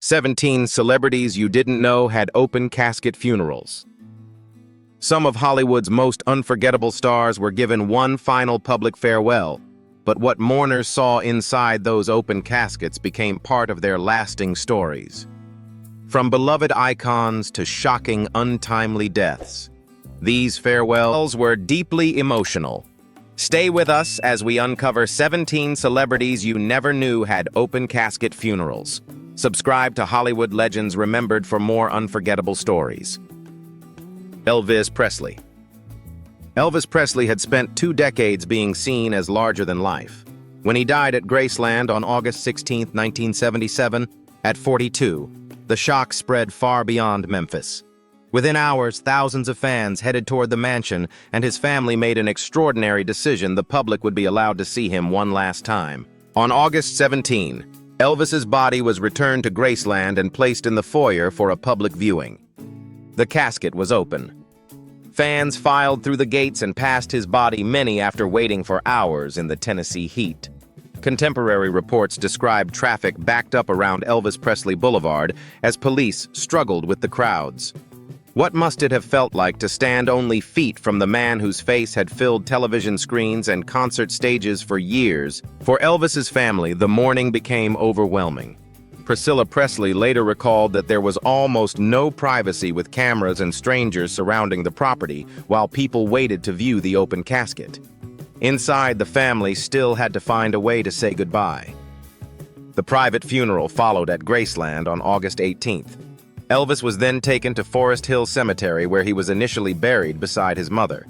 17 celebrities you didn't know had open-casket funerals. Some of Hollywood's most unforgettable stars were given one final public farewell, but what mourners saw inside those open caskets became part of their lasting stories. From beloved icons to shocking, untimely deaths, these farewells were deeply emotional. Stay with us as we uncover 17 celebrities you never knew had open-casket funerals. Subscribe to Hollywood Legends Remembered for more unforgettable stories. Elvis Presley. Elvis Presley had spent 2 decades being seen as larger than life. When he died at Graceland on August 16, 1977, at 42, the shock spread far beyond Memphis. Within hours, thousands of fans headed toward the mansion, and his family made an extraordinary decision: the public would be allowed to see him one last time. On August 17, Elvis's body was returned to Graceland and placed in the foyer for a public viewing. The casket was open. Fans filed through the gates and passed his body, many after waiting for hours in the Tennessee heat. Contemporary reports described traffic backed up around Elvis Presley Boulevard as police struggled with the crowds. What must it have felt like to stand only feet from the man whose face had filled television screens and concert stages for years? For Elvis's family, the mourning became overwhelming. Priscilla Presley later recalled that there was almost no privacy, with cameras and strangers surrounding the property while people waited to view the open casket. Inside, the family still had to find a way to say goodbye. The private funeral followed at Graceland on August 18th. Elvis was then taken to Forest Hill Cemetery, where he was initially buried beside his mother.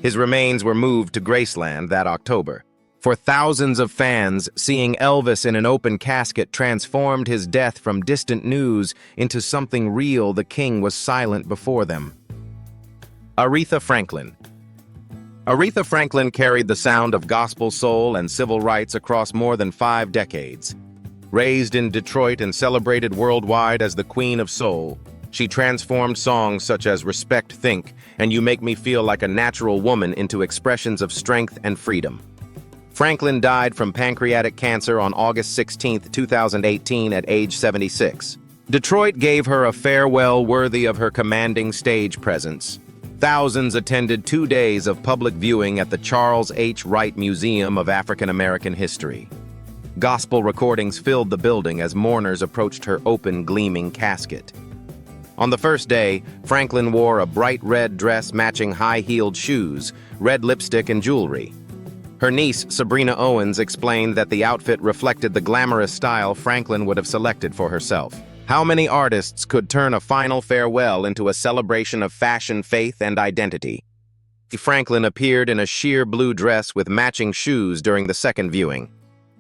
His remains were moved to Graceland that October. For thousands of fans, seeing Elvis in an open casket transformed his death from distant news into something real. The king was silent before them. Aretha Franklin. Aretha Franklin carried the sound of gospel soul and civil rights across more than 5 decades. Raised in Detroit and celebrated worldwide as the Queen of Soul, she transformed songs such as Respect, Think, and You Make Me Feel Like a Natural Woman into expressions of strength and freedom. Franklin died from pancreatic cancer on August 16, 2018, at age 76. Detroit gave her a farewell worthy of her commanding stage presence. Thousands attended 2 days of public viewing at the Charles H. Wright Museum of African American History. Gospel recordings filled the building as mourners approached her open, gleaming casket. On the first day, Franklin wore a bright red dress matching high-heeled shoes, red lipstick, and jewelry. Her niece, Sabrina Owens, explained that the outfit reflected the glamorous style Franklin would have selected for herself. How many artists could turn a final farewell into a celebration of fashion, faith, and identity? Franklin appeared in a sheer blue dress with matching shoes during the second viewing.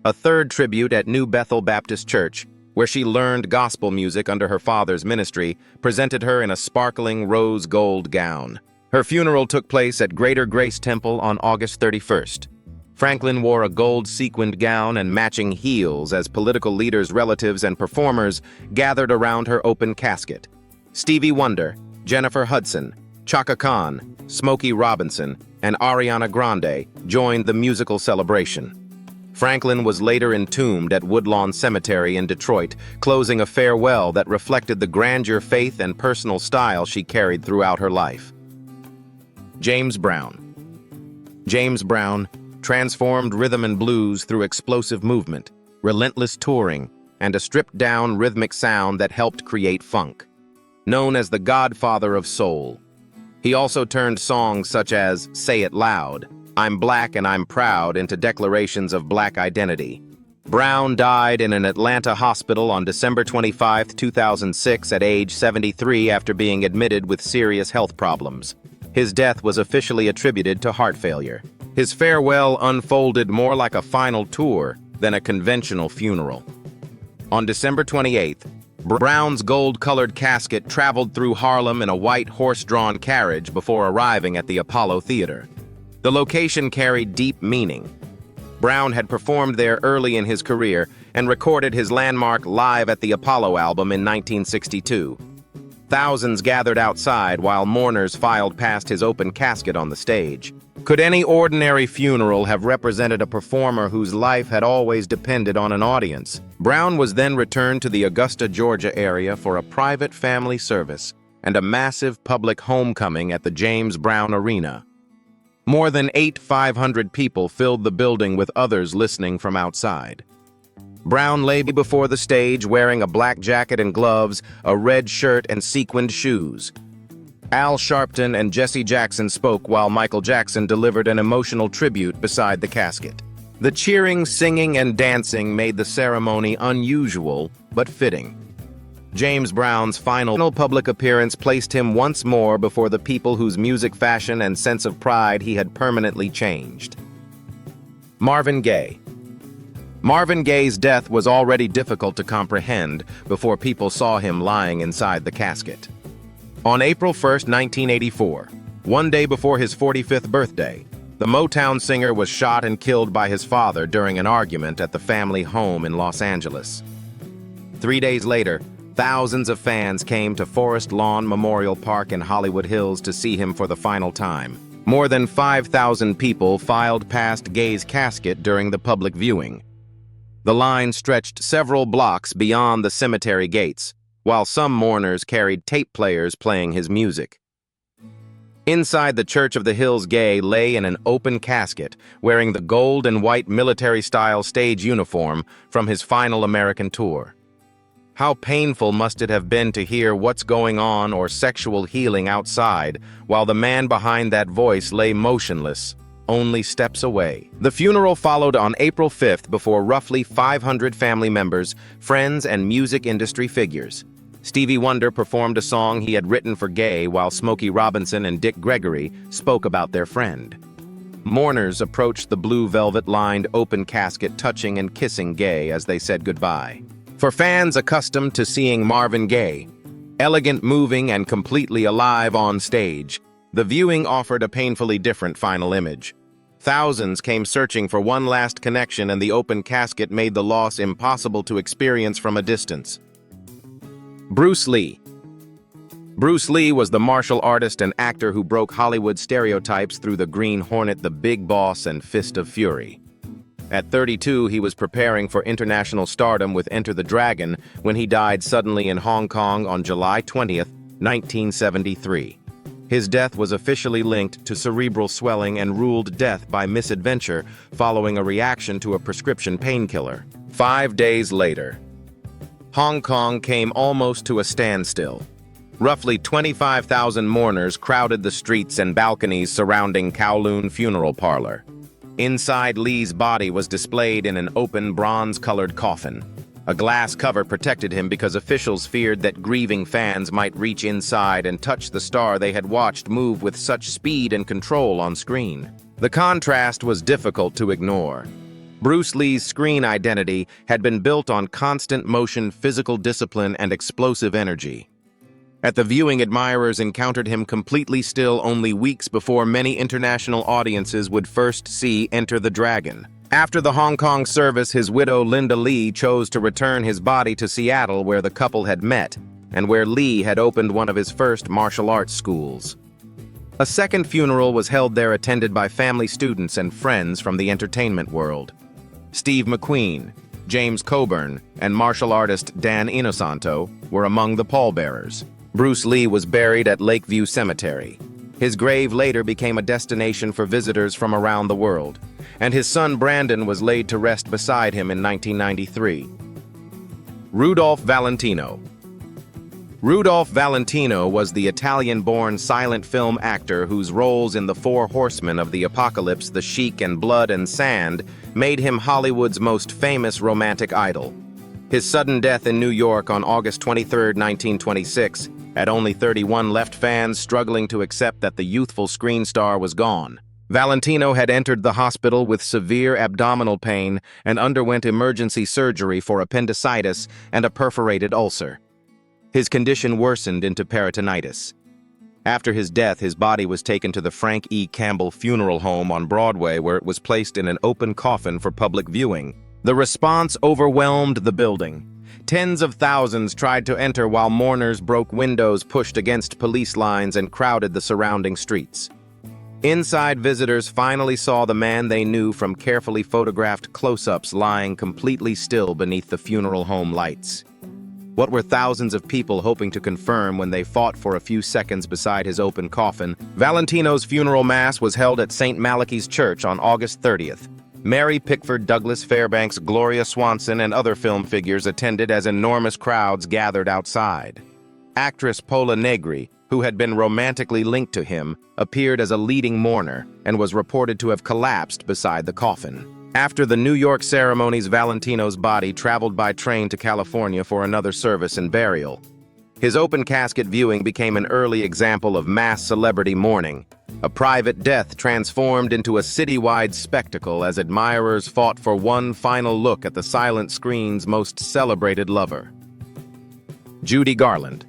A third tribute at New Bethel Baptist Church, where she learned gospel music under her father's ministry, presented her in a sparkling rose gold gown. Her funeral took place at Greater Grace Temple on August 31st. Franklin wore a gold sequined gown and matching heels as political leaders, relatives, and performers gathered around her open casket. Stevie Wonder, Jennifer Hudson, Chaka Khan, Smokey Robinson, and Ariana Grande joined the musical celebration. Franklin was later entombed at Woodlawn Cemetery in Detroit, closing a farewell that reflected the grandeur, faith, and personal style she carried throughout her life. James Brown. James Brown transformed rhythm and blues through explosive movement, relentless touring, and a stripped-down rhythmic sound that helped create funk. Known as the Godfather of Soul, he also turned songs such as Say It Loud, I'm Black and I'm Proud into declarations of Black identity. Brown died in an Atlanta hospital on December 25, 2006, at age 73 after being admitted with serious health problems. His death was officially attributed to heart failure. His farewell unfolded more like a final tour than a conventional funeral. On December 28th, Brown's gold-colored casket traveled through Harlem in a white horse-drawn carriage before arriving at the Apollo Theater. The location carried deep meaning. Brown had performed there early in his career and recorded his landmark Live at the Apollo album in 1962. Thousands gathered outside while mourners filed past his open casket on the stage. Could any ordinary funeral have represented a performer whose life had always depended on an audience? Brown was then returned to the Augusta, Georgia area for a private family service and a massive public homecoming at the James Brown Arena. More than 500 people filled the building with others listening from outside. Brown lay before the stage wearing a black jacket and gloves, a red shirt and sequined shoes. Al Sharpton and Jesse Jackson spoke while Michael Jackson delivered an emotional tribute beside the casket. The cheering, singing, and dancing made the ceremony unusual but fitting. James Brown's final public appearance placed him once more before the people whose music, fashion, and sense of pride he had permanently changed. Marvin Gaye. Marvin Gaye's death was already difficult to comprehend before people saw him lying inside the casket. On April 1, 1984, one day before his 45th birthday, the Motown singer was shot and killed by his father during an argument at the family home in Los Angeles. 3 days later, thousands of fans came to Forest Lawn Memorial Park in Hollywood Hills to see him for the final time. More than 5,000 people filed past Gaye's casket during the public viewing. The line stretched several blocks beyond the cemetery gates, while some mourners carried tape players playing his music. Inside the Church of the Hills, Gaye lay in an open casket, wearing the gold and white military-style stage uniform from his final American tour. How painful must it have been to hear "What's Going On" or "Sexual Healing" outside, while the man behind that voice lay motionless, only steps away. The funeral followed on April 5th before roughly 500 family members, friends, and music industry figures. Stevie Wonder performed a song he had written for Gaye, while Smokey Robinson and Dick Gregory spoke about their friend. Mourners approached the blue velvet-lined open casket, touching and kissing Gaye as they said goodbye. For fans accustomed to seeing Marvin Gaye, elegant, moving, and completely alive on stage, the viewing offered a painfully different final image. Thousands came searching for one last connection, and the open casket made the loss impossible to experience from a distance. Bruce Lee. Bruce Lee was the martial artist and actor who broke Hollywood stereotypes through The Green Hornet, The Big Boss, and Fist of Fury. At 32, he was preparing for international stardom with Enter the Dragon when he died suddenly in Hong Kong on July 20th, 1973. His death was officially linked to cerebral swelling and ruled death by misadventure following a reaction to a prescription painkiller. 5 days later, Hong Kong came almost to a standstill. Roughly 25,000 mourners crowded the streets and balconies surrounding Kowloon Funeral Parlor. Inside, Lee's body was displayed in an open bronze-colored coffin. A glass cover protected him because officials feared that grieving fans might reach inside and touch the star they had watched move with such speed and control on screen. The contrast was difficult to ignore. Bruce Lee's screen identity had been built on constant motion, physical discipline, and explosive energy. At the viewing, admirers encountered him completely still only weeks before many international audiences would first see Enter the Dragon. After the Hong Kong service, his widow Linda Lee chose to return his body to Seattle, where the couple had met, and where Lee had opened one of his first martial arts schools. A second funeral was held there, attended by family, students, and friends from the entertainment world. Steve McQueen, James Coburn, and martial artist Dan Inosanto were among the pallbearers. Bruce Lee was buried at Lakeview Cemetery. His grave later became a destination for visitors from around the world, and his son Brandon was laid to rest beside him in 1993. Rudolph Valentino. Rudolph Valentino was the Italian-born silent film actor whose roles in The Four Horsemen of the Apocalypse, The Sheik, and Blood and Sand made him Hollywood's most famous romantic idol. His sudden death in New York on August 23, 1926, at only 31, left fans struggling to accept that the youthful screen star was gone. Valentino had entered the hospital with severe abdominal pain and underwent emergency surgery for appendicitis and a perforated ulcer. His condition worsened into peritonitis. After his death, his body was taken to the Frank E. Campbell Funeral Home on Broadway, where it was placed in an open coffin for public viewing. The response overwhelmed the building. Tens of thousands tried to enter while mourners broke windows, pushed against police lines, and crowded the surrounding streets. Inside visitors finally saw the man they knew from carefully photographed close-ups lying completely still beneath the funeral home lights. What were thousands of people hoping to confirm when they fought for a few seconds beside his open coffin? Valentino's funeral mass was held at St. Malachy's Church on August 30th. Mary Pickford, Douglas Fairbanks, Gloria Swanson, and other film figures attended as enormous crowds gathered outside. Actress Pola Negri, who had been romantically linked to him, appeared as a leading mourner and was reported to have collapsed beside the coffin. After the New York ceremonies, Valentino's body traveled by train to California for another service and burial. His open casket viewing became an early example of mass celebrity mourning, a private death transformed into a citywide spectacle as admirers fought for one final look at the silent screen's most celebrated lover. Judy Garland.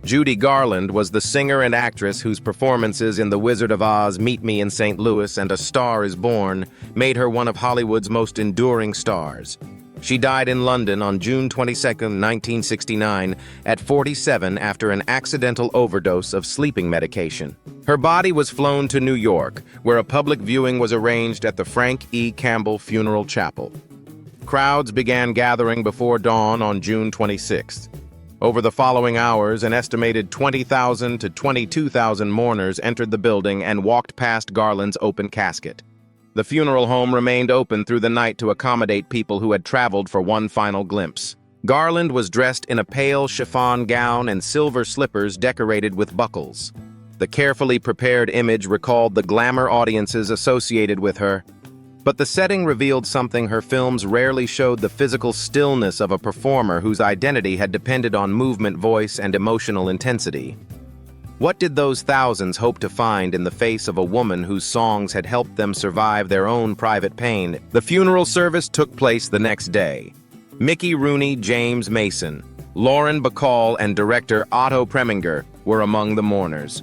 Judy Garland was the singer and actress whose performances in The Wizard of Oz, Meet Me in St. Louis, and A Star is Born made her one of Hollywood's most enduring stars. She died in London on June 22, 1969, at 47 after an accidental overdose of sleeping medication. Her body was flown to New York, where a public viewing was arranged at the Frank E. Campbell Funeral Chapel. Crowds began gathering before dawn on June 26. Over the following hours, an estimated 20,000 to 22,000 mourners entered the building and walked past Garland's open casket. The funeral home remained open through the night to accommodate people who had traveled for one final glimpse. Garland was dressed in a pale chiffon gown and silver slippers decorated with buckles. The carefully prepared image recalled the glamour audiences associated with her, but the setting revealed something her films rarely showed: the physical stillness of a performer whose identity had depended on movement, voice, and emotional intensity. What did those thousands hope to find in the face of a woman whose songs had helped them survive their own private pain? The funeral service took place the next day. Mickey Rooney, James Mason, Lauren Bacall, and director Otto Preminger were among the mourners.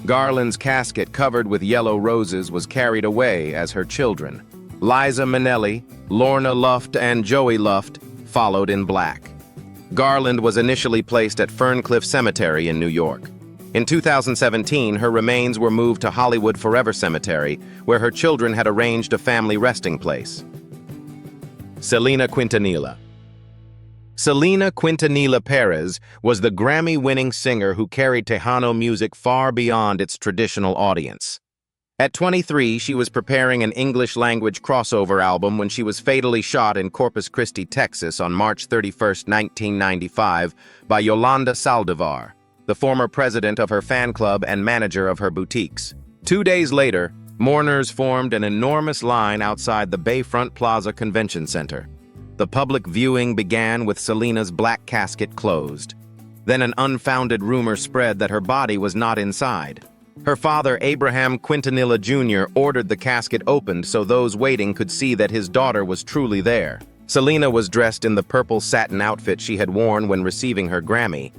Garland's casket, covered with yellow roses, was carried away as her children, Liza Minnelli, Lorna Luft, and Joey Luft, followed in black. Garland was initially placed at Ferncliff Cemetery in New York. In 2017, her remains were moved to Hollywood Forever Cemetery, where her children had arranged a family resting place. Selena Quintanilla. Selena Quintanilla Perez was the Grammy-winning singer who carried Tejano music far beyond its traditional audience. At 23, she was preparing an English-language crossover album when she was fatally shot in Corpus Christi, Texas on March 31, 1995, by Yolanda Saldivar, the former president of her fan club and manager of her boutiques. 2 days later, mourners formed an enormous line outside the Bayfront Plaza Convention Center. The public viewing began with Selena's black casket closed. Then an unfounded rumor spread that her body was not inside. Her father, Abraham Quintanilla Jr., ordered the casket opened so those waiting could see that his daughter was truly there. Selena was dressed in the purple satin outfit she had worn when receiving her Grammy.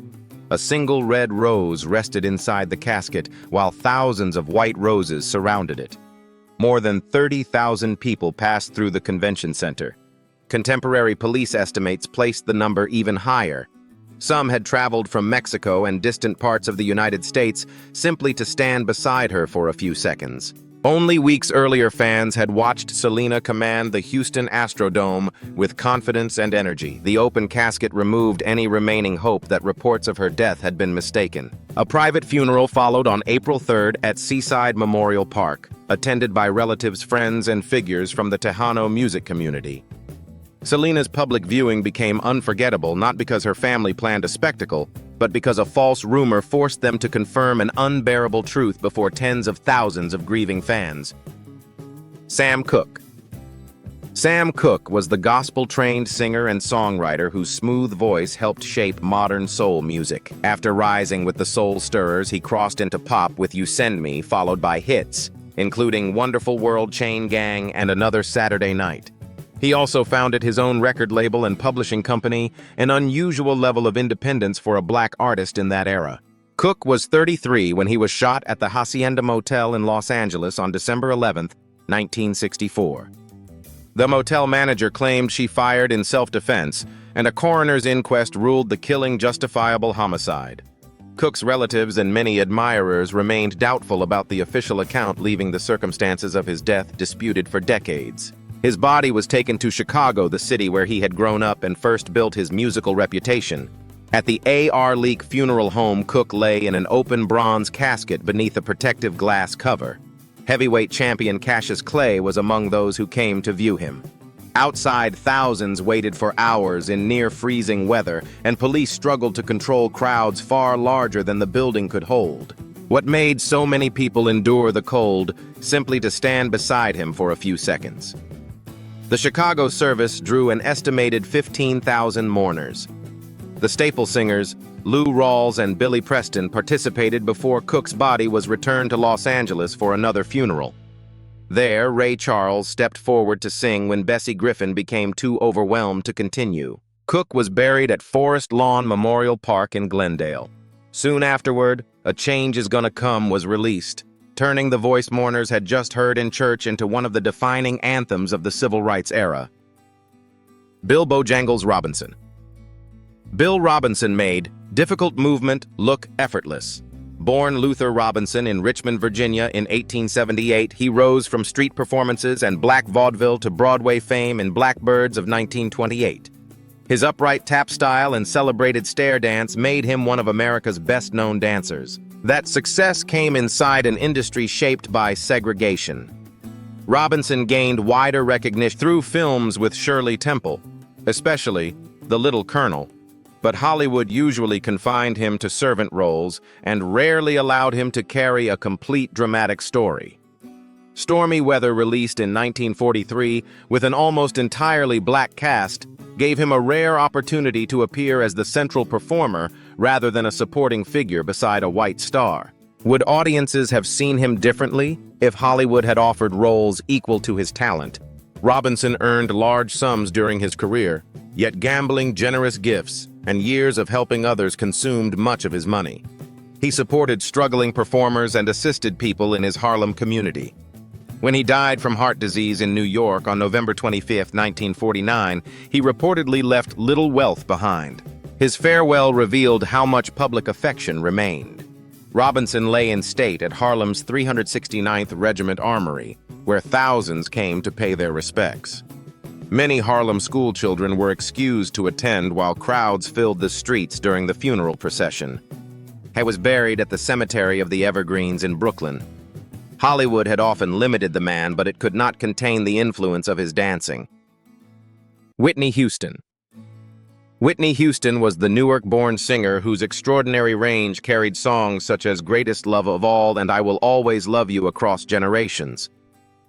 A single red rose rested inside the casket, while thousands of white roses surrounded it. More than 30,000 people passed through the convention center. Contemporary police estimates placed the number even higher. Some had traveled from Mexico and distant parts of the United States simply to stand beside her for a few seconds. Only weeks earlier, fans had watched Selena command the Houston Astrodome with confidence and energy. The open casket removed any remaining hope that reports of her death had been mistaken. A private funeral followed on April 3rd at Seaside Memorial Park, attended by relatives, friends, and figures from the Tejano music community. Selena's public viewing became unforgettable not because her family planned a spectacle, but because a false rumor forced them to confirm an unbearable truth before tens of thousands of grieving fans. Sam Cooke. Sam Cooke was the gospel-trained singer and songwriter whose smooth voice helped shape modern soul music. After rising with the Soul Stirrers, he crossed into pop with You Send Me, followed by hits, including Wonderful World, Chain Gang, and Another Saturday Night. He also founded his own record label and publishing company, an unusual level of independence for a black artist in that era. Cooke was 33 when he was shot at the Hacienda Motel in Los Angeles on December 11, 1964. The motel manager claimed she fired in self-defense, and a coroner's inquest ruled the killing justifiable homicide. Cooke's relatives and many admirers remained doubtful about the official account, leaving the circumstances of his death disputed for decades. His body was taken to Chicago, the city where he had grown up and first built his musical reputation. At the A.R. Leake Funeral Home, Cooke lay in an open bronze casket beneath a protective glass cover. Heavyweight champion Cassius Clay was among those who came to view him. Outside, thousands waited for hours in near-freezing weather, and police struggled to control crowds far larger than the building could hold. What made so many people endure the cold? Simply to stand beside him for a few seconds. The Chicago service drew an estimated 15,000 mourners. The staple singers, Lou Rawls and Billy Preston, participated before Cooke's body was returned to Los Angeles for another funeral. There, Ray Charles stepped forward to sing when Bessie Griffin became too overwhelmed to continue. Cooke was buried at Forest Lawn Memorial Park in Glendale. Soon afterward, A Change Is Gonna Come was released, turning the voice mourners had just heard in church into one of the defining anthems of the civil rights era. Bill Bojangles Robinson. Bill Robinson made difficult movement look effortless. Born Luther Robinson in Richmond, Virginia in 1878, he rose from street performances and black vaudeville to Broadway fame in Blackbirds of 1928. His upright tap style and celebrated stair dance made him one of America's best-known dancers. That success came inside an industry shaped by segregation. Robinson gained wider recognition through films with Shirley Temple, especially The Little Colonel, but Hollywood usually confined him to servant roles and rarely allowed him to carry a complete dramatic story. Stormy Weather, released in 1943 with an almost entirely black cast, gave him a rare opportunity to appear as the central performer rather than a supporting figure beside a white star. Would audiences have seen him differently if Hollywood had offered roles equal to his talent? Robinson earned large sums during his career, yet gambling, generous gifts, and years of helping others consumed much of his money. He supported struggling performers and assisted people in his Harlem community. When he died from heart disease in New York on November 25, 1949, he reportedly left little wealth behind. His farewell revealed how much public affection remained. Robinson lay in state at Harlem's 369th Regiment Armory, where thousands came to pay their respects. Many Harlem schoolchildren were excused to attend while crowds filled the streets during the funeral procession. He was buried at the Cemetery of the Evergreens in Brooklyn. Hollywood had often limited the man, but it could not contain the influence of his dancing. Whitney Houston. Whitney Houston was the Newark-born singer whose extraordinary range carried songs such as Greatest Love of All and I Will Always Love You across generations.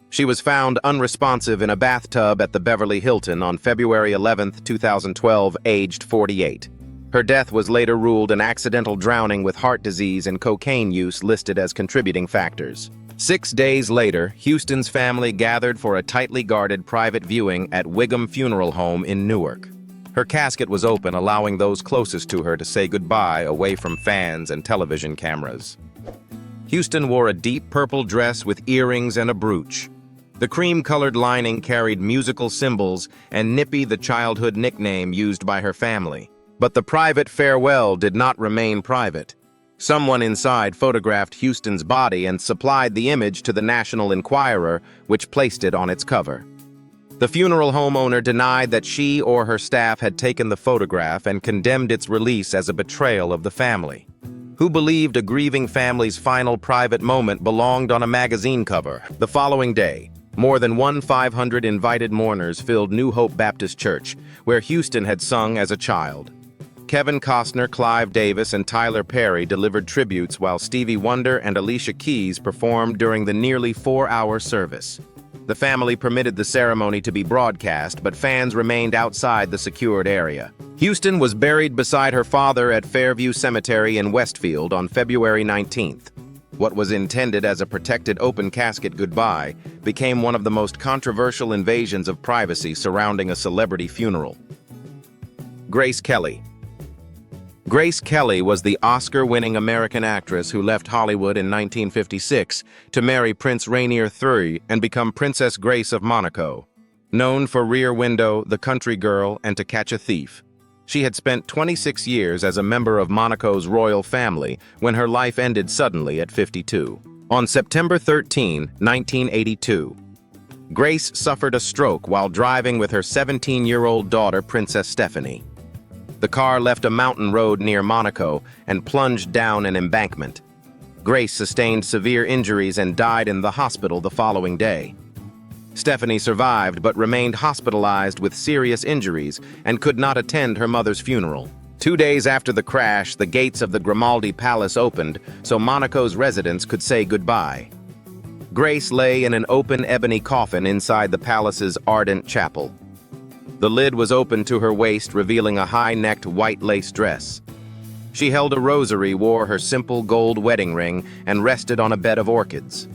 She was found unresponsive in a bathtub at the Beverly Hilton on February 11, 2012, aged 48. Her death was later ruled an accidental drowning with heart disease and cocaine use listed as contributing factors. 6 days later, Houston's family gathered for a tightly guarded private viewing at Wigham Funeral Home in Newark. Her casket was open, allowing those closest to her to say goodbye away from fans and television cameras. Houston wore a deep purple dress with earrings and a brooch. The cream-colored lining carried musical symbols and Nippy, the childhood nickname used by her family. But the private farewell did not remain private. Someone inside photographed Houston's body and supplied the image to the National Enquirer, which placed it on its cover. The funeral home owner denied that she or her staff had taken the photograph and condemned its release as a betrayal of the family, who believed a grieving family's final private moment belonged on a magazine cover. The following day, more than 1,500 invited mourners filled New Hope Baptist Church, where Houston had sung as a child. Kevin Costner, Clive Davis, and Tyler Perry delivered tributes while Stevie Wonder and Alicia Keys performed during the nearly 4-hour service. The family permitted the ceremony to be broadcast, but fans remained outside the secured area. Houston was buried beside her father at Fairview Cemetery in Westfield on February 19th. What was intended as a protected open casket goodbye became one of the most controversial invasions of privacy surrounding a celebrity funeral. Grace Kelly. Grace Kelly was the Oscar-winning American actress who left Hollywood in 1956 to marry Prince Rainier III and become Princess Grace of Monaco. Known for Rear Window, The Country Girl, and To Catch a Thief, She had spent 26 years as a member of Monaco's royal family when her life ended suddenly at 52. On September 13, 1982, Grace suffered a stroke while driving with her 17-year-old daughter, Princess Stephanie. The car left a mountain road near Monaco and plunged down an embankment. Grace sustained severe injuries and died in the hospital the following day. Stephanie survived but remained hospitalized with serious injuries and could not attend her mother's funeral. 2 days after the crash, the gates of the Grimaldi Palace opened so Monaco's residents could say goodbye. Grace lay in an open ebony coffin inside the palace's ardent chapel. The lid was open to her waist, revealing a high-necked white lace dress. She held a rosary, wore her simple gold wedding ring, and rested on a bed of orchids.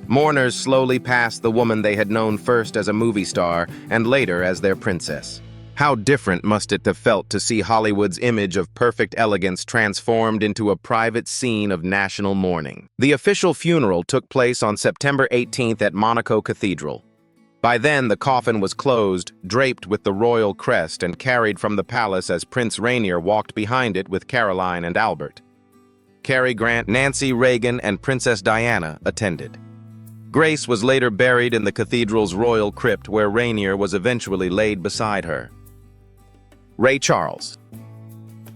Mourners slowly passed the woman they had known first as a movie star and later as their princess. How different must it have felt to see Hollywood's image of perfect elegance transformed into a private scene of national mourning. The official funeral took place on September 18th at Monaco Cathedral. By then, the coffin was closed, draped with the royal crest, and carried from the palace as Prince Rainier walked behind it with Caroline and Albert. Cary Grant, Nancy Reagan, and Princess Diana attended. Grace was later buried in the cathedral's royal crypt, where Rainier was eventually laid beside her. Ray Charles.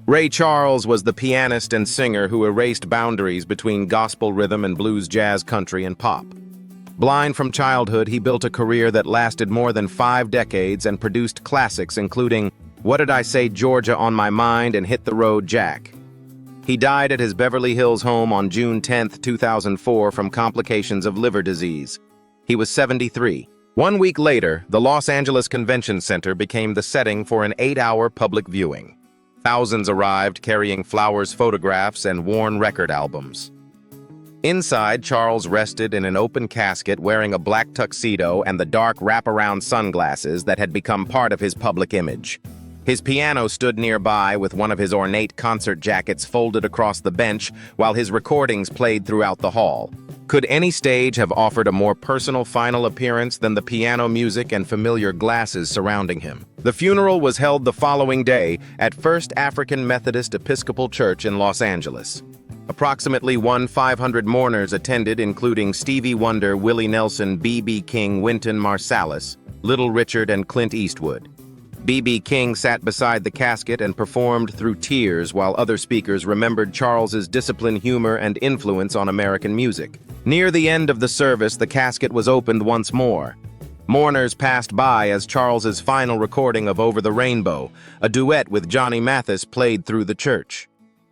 Ray Charles was the pianist and singer who erased boundaries between gospel rhythm and blues, jazz, country, and pop. Blind from childhood, he built a career that lasted more than 5 decades and produced classics including What Did I Say, Georgia on My Mind, and Hit the Road, Jack. He died at his Beverly Hills home on June 10, 2004 from complications of liver disease. He was 73. 1 week later, the Los Angeles Convention Center became the setting for an 8-hour public viewing. Thousands arrived carrying flowers, photographs, and worn record albums. Inside, Charles rested in an open casket wearing a black tuxedo and the dark wraparound sunglasses that had become part of his public image. His piano stood nearby with one of his ornate concert jackets folded across the bench while his recordings played throughout the hall. Could any stage have offered a more personal final appearance than the piano music and familiar glasses surrounding him? The funeral was held the following day at First African Methodist Episcopal Church in Los Angeles. Approximately 1,500 mourners attended, including Stevie Wonder, Willie Nelson, B.B. King, Wynton Marsalis, Little Richard, and Clint Eastwood. B.B. King sat beside the casket and performed through tears while other speakers remembered Charles's discipline, humor, and influence on American music. Near the end of the service, the casket was opened once more. Mourners passed by as Charles's final recording of Over the Rainbow, a duet with Johnny Mathis, played through the church.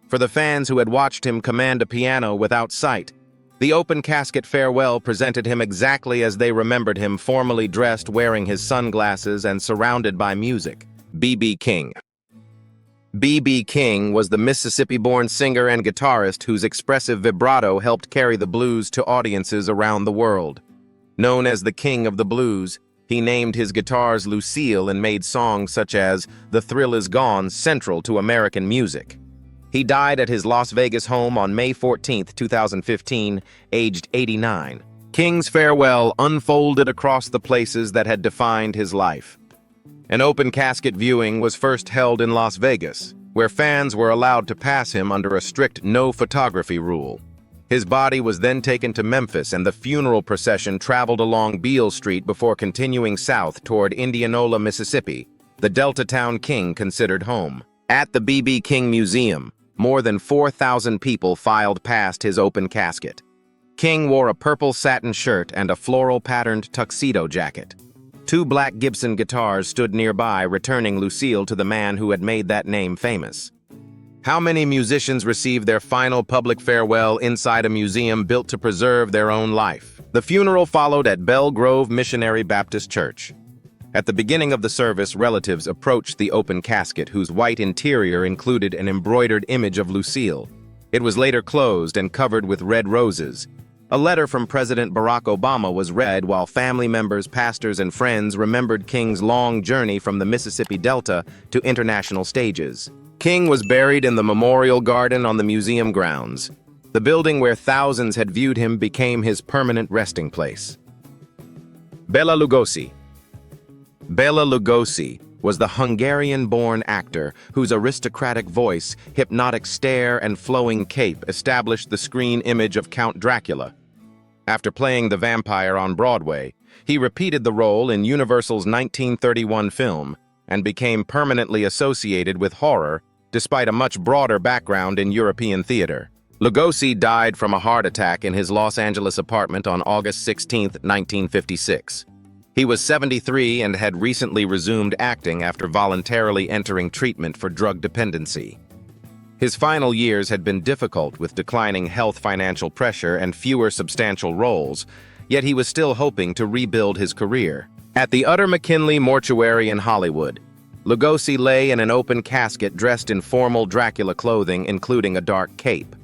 For the fans who had watched him command a piano without sight, the open casket farewell presented him exactly as they remembered him, formally dressed, wearing his sunglasses, and surrounded by music. B.B. King. B.B. King was the Mississippi-born singer and guitarist whose expressive vibrato helped carry the blues to audiences around the world. Known as the King of the Blues, he named his guitars Lucille and made songs such as The Thrill Is Gone central to American music. He died at his Las Vegas home on May 14, 2015, aged 89. King's farewell unfolded across the places that had defined his life. An open casket viewing was first held in Las Vegas, where fans were allowed to pass him under a strict no photography rule. His body was then taken to Memphis, and the funeral procession traveled along Beale Street before continuing south toward Indianola, Mississippi, the Delta town King considered home. At the B.B. King Museum, more than 4,000 people filed past his open casket. King wore a purple satin shirt and a floral-patterned tuxedo jacket. 2 black Gibson guitars stood nearby, returning Lucille to the man who had made that name famous. How many musicians received their final public farewell inside a museum built to preserve their own life? The funeral followed at Belle Grove Missionary Baptist Church. At the beginning of the service, relatives approached the open casket, whose white interior included an embroidered image of Lucille. It was later closed and covered with red roses. A letter from President Barack Obama was read while family members, pastors, and friends remembered King's long journey from the Mississippi Delta to international stages. King was buried in the Memorial Garden on the museum grounds. The building where thousands had viewed him became his permanent resting place. Bela Lugosi. Bela Lugosi, was the Hungarian-born actor whose aristocratic voice, hypnotic stare, and flowing cape established the screen image of Count Dracula. After playing the vampire on Broadway, he repeated the role in Universal's 1931 film and became permanently associated with horror despite a much broader background in European theater. Lugosi died from a heart attack in his Los Angeles apartment on August 16, 1956. He was 73 and had recently resumed acting after voluntarily entering treatment for drug dependency. His final years had been difficult with declining health, financial pressure, and fewer substantial roles, yet he was still hoping to rebuild his career. At the Utter McKinley Mortuary in Hollywood, Lugosi lay in an open casket dressed in formal Dracula clothing, including a dark cape.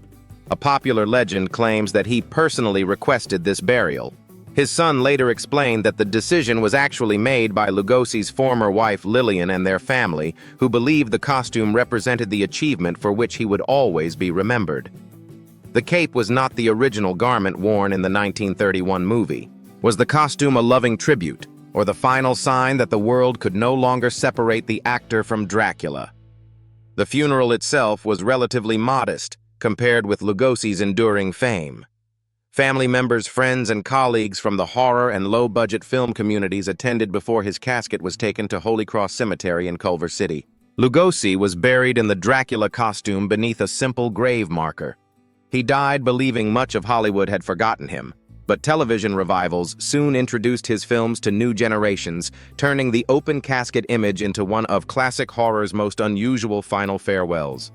A popular legend claims that he personally requested this burial. His son later explained that the decision was actually made by Lugosi's former wife Lillian and their family, who believed the costume represented the achievement for which he would always be remembered. The cape was not the original garment worn in the 1931 movie. Was the costume a loving tribute, or the final sign that the world could no longer separate the actor from Dracula? The funeral itself was relatively modest compared with Lugosi's enduring fame. Family members, friends, and colleagues from the horror and low-budget film communities attended before his casket was taken to Holy Cross Cemetery in Culver City. Lugosi was buried in the Dracula costume beneath a simple grave marker. He died believing much of Hollywood had forgotten him, but television revivals soon introduced his films to new generations, turning the open casket image into one of classic horror's most unusual final farewells.